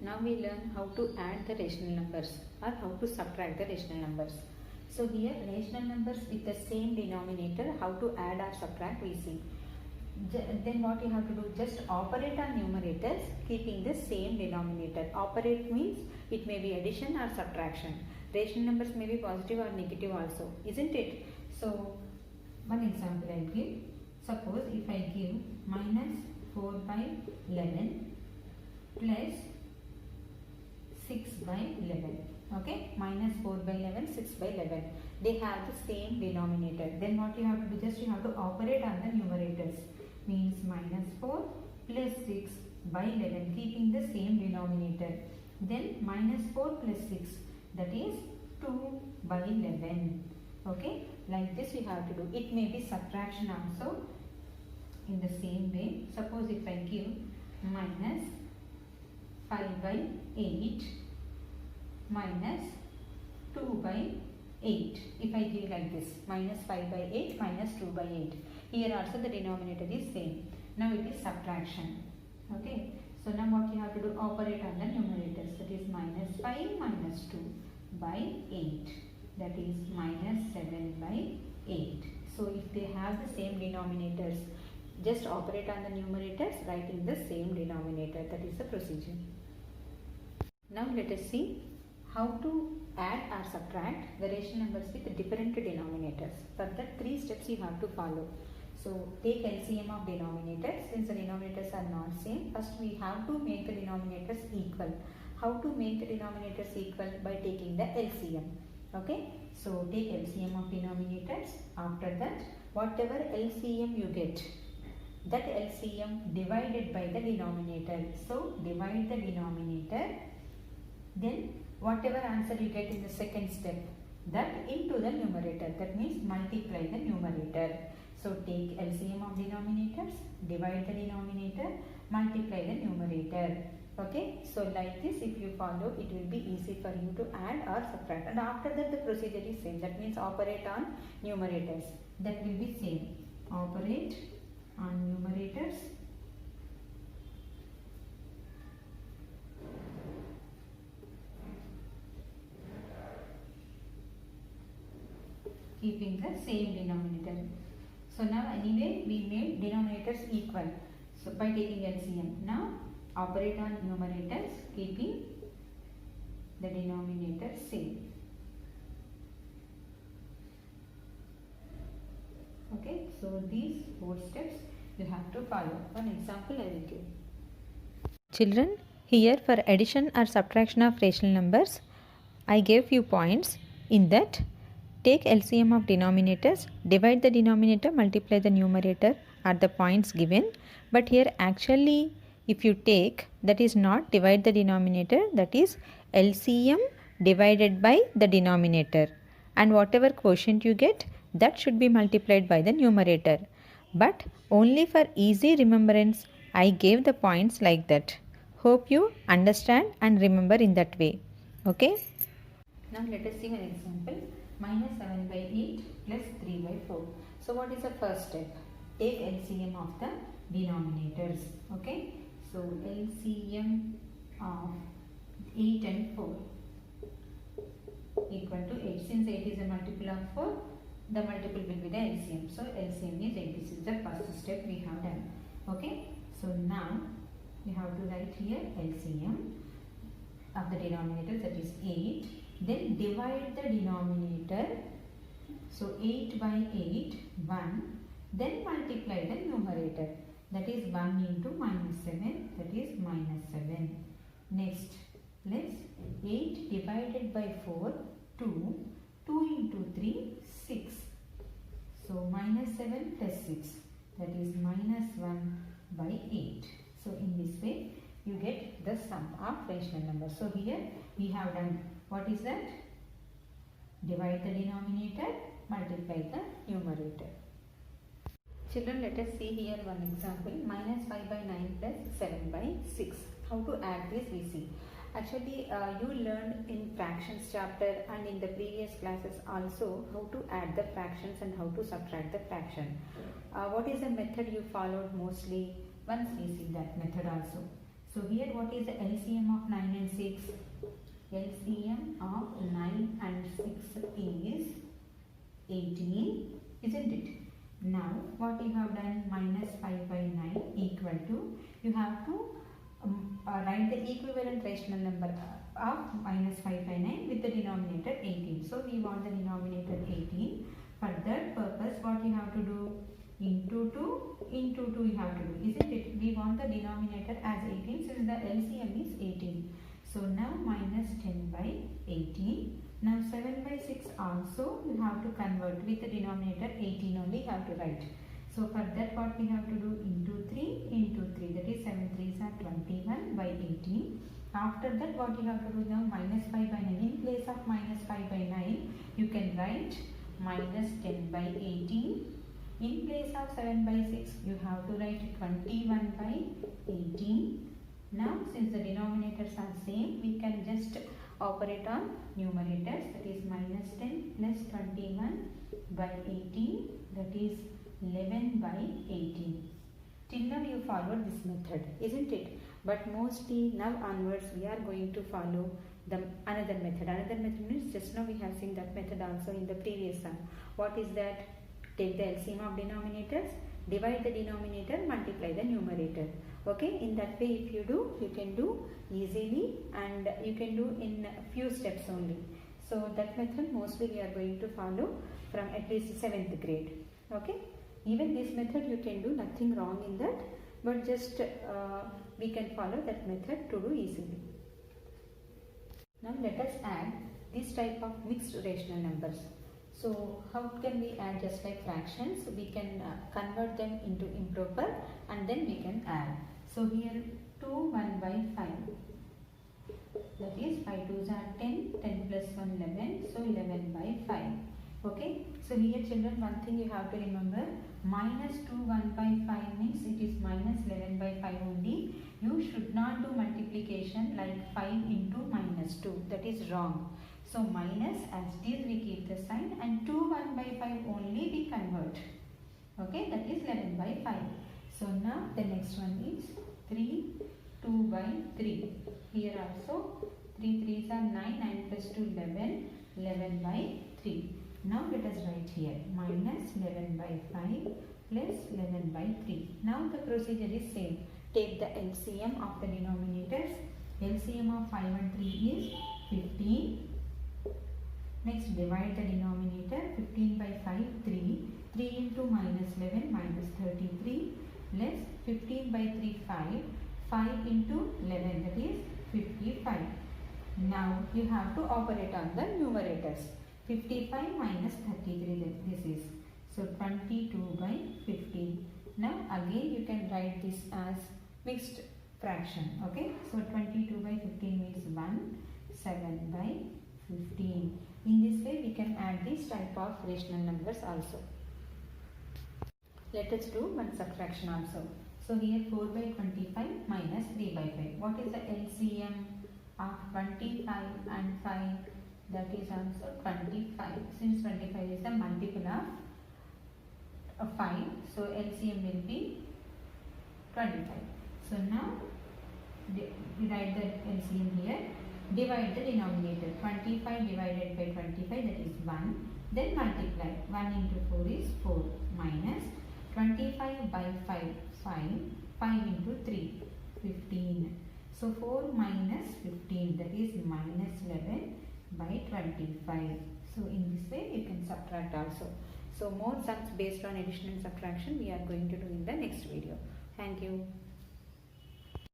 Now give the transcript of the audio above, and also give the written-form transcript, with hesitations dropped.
now we learn how to add the rational numbers or how to subtract the rational numbers. So here rational numbers with the same denominator, how to add or subtract we see. Then what you have to do, just operate on numerators keeping the same denominator. Operate means it may be addition or subtraction. Rational numbers may be positive or negative also, isn't it? So one example I will give. Suppose if I give minus 4 by 11 plus 6 by 11. Okay, minus 4 by 11, 6 by 11. They have the same denominator. Then what you have to do, just you have to operate on the numerators. Means minus 4 plus 6 by 11, keeping the same denominator. Then minus 4 plus 6, that is 2 by 11. Okay, like this you have to do. It may be subtraction also in the same way. Suppose if I give minus 5 by 8 minus 2 by 8. If I give like this, minus 5 by 8 minus 2 by 8. Here also the denominator is same. Now it is subtraction. Okay. So now what you have to do, operate on the numerators. That is minus 5 minus 2 by 8. That is minus 7 by 8. So if they have the same denominators, just operate on the numerators, writing the same denominator. That is the procedure. Now let us see how to add or subtract the rational numbers with different denominators. For that 3 steps you have to follow. So take LCM of denominators. Since the denominators are not same, first we have to make the denominators equal. How to make the denominators equal? By taking the LCM. Okay. So take LCM of denominators. After that, whatever LCM you get, that LCM divided by the denominator. So divide the denominator. Then whatever answer you get in the second step, that into the numerator. That means multiply the numerator. So take LCM of denominators, divide the denominator, multiply the numerator. Okay. So like this if you follow, it will be easy for you to add or subtract. And after that the procedure is same. That means operate on numerators. That will be same. Operate on numerators. Keeping the same denominator. So now anyway we made denominators equal. So by taking LCM. Now operate on numerators keeping the denominator same. Okay. So these 4 steps you have to follow. One example I will give. Children, here for addition or subtraction of rational numbers, I gave few points. In that, take LCM of denominators, divide the denominator, multiply the numerator are the points given. But here actually if you take, that is not divide the denominator, that is LCM divided by the denominator. And whatever quotient you get, that should be multiplied by the numerator. But only for easy remembrance, I gave the points like that. Hope you understand and remember in that way. Okay. Now let us see an example. Minus 7 by 8 plus 3 by 4. So what is the first step? Take LCM of the denominators. Okay. So LCM of 8 and 4 equal to 8. Since 8 is a multiple of 4, the multiple will be the LCM. So LCM is 8. This is the first step we have done. Okay. So now we have to write here LCM of the denominator, that is 8. Then divide the denominator. So 8 by 8, 1. Then multiply the numerator. That is 1 into minus 7. That is minus 7. Next, let's 8 divided by 4, 2. 2 into 3, 6. So minus 7 plus 6. That is minus 1 by 8. So in this way, you get the sum of rational numbers. So here we have done. What is that? Divide the denominator, multiply the numerator. Children, let us see here one example. Minus 5 by 9 plus 7 by 6. How to add this we see. Actually, you learned in fractions chapter and in the previous classes also how to add the fractions and how to subtract the fraction. What is the method you followed mostly? Once we see that method also. So here what is the LCM of 9 and 6? LCM of 9 and 6 is 18, isn't it? Now what you have done, minus 5 by 9 equal to, you have to write the equivalent rational number of minus 5 by 9 with the denominator 18. So we want the denominator 18. For that purpose, what you have to do? Into 2 you have to do, isn't it? We want the denominator as 18 since the LCM is 18. So now minus 10 by 18. Now 7 by 6 also you have to convert with the denominator 18 only you have to write. So for that what we have to do? Into 3, that is 7 3s are 21 by 18. After that what you have to do now? Minus 5 by 9. In place of minus 5 by 9 you can write minus 10 by 18. In place of 7 by 6 you have to write 21 by 18. Now since the denominators are same, we can just operate on numerators, that is minus 10 plus 21 by 18, that is 11 by 18. Till now you followed this method, isn't it? But mostly now onwards we are going to follow the another method. Another method means just now we have seen that method also in the previous sum. What is that? Take the LCM of denominators, divide the denominator, multiply the numerator. Okay, in that way if you do, you can do easily and you can do in a few steps only. So that method mostly we are going to follow from at least 7th grade. Okay, even this method you can do, nothing wrong in that, but just we can follow that method to do easily. Now let us add this type of mixed rational numbers. So how can we add? Just like fractions, we can convert them into improper and then we can add. So here 2 1 by 5, that is 5 2s are 10, 10 plus 1 11, so 11 by 5. Okay, so here children, one thing you have to remember, minus 2 1 by 5 means it is minus 11 by 5 only. You should not do multiplication like 5 into minus 2, that is wrong. So minus, as it is we keep the sign, and 2 1 by 5 only we convert. Okay, that is 11 by 5. So now the next one is 3 2 by 3. Here also 3 3s are 9, 9 plus 2 11, 11 by 3. Now let us write here minus 11 by 5 plus 11 by 3. Now the procedure is same. Take the LCM of the denominators. LCM of 5 and 3 is 15. Next divide the denominator. 15 by 5 3. 3 into minus 11 minus 33 less 15 by 3 5. 5 into 11, that is 55. Now you have to operate on the numerators. 55 minus 33, this is. So 22 by 15. Now again you can write this as mixed fraction. Okay, so 22 by 15 means 1, 7 by 15. In this way we can add this type of rational numbers also. Let us do one subtraction also. So here 4 by 25 minus 3 by 5. What is the LCM of 25 and 5? That is also 25. Since 25 is the multiple of 5, so LCM will be 25. So now write the LCM here. Divide the denominator. 25 divided by 25, that is 1. Then multiply. 1 into 4 is 4 minus 25 by 5, 5. 5 into 3, 15. So 4 minus 15, that is minus 11 by 25. So in this way you can subtract also. So more sums based on addition and subtraction we are going to do in the next video. Thank you.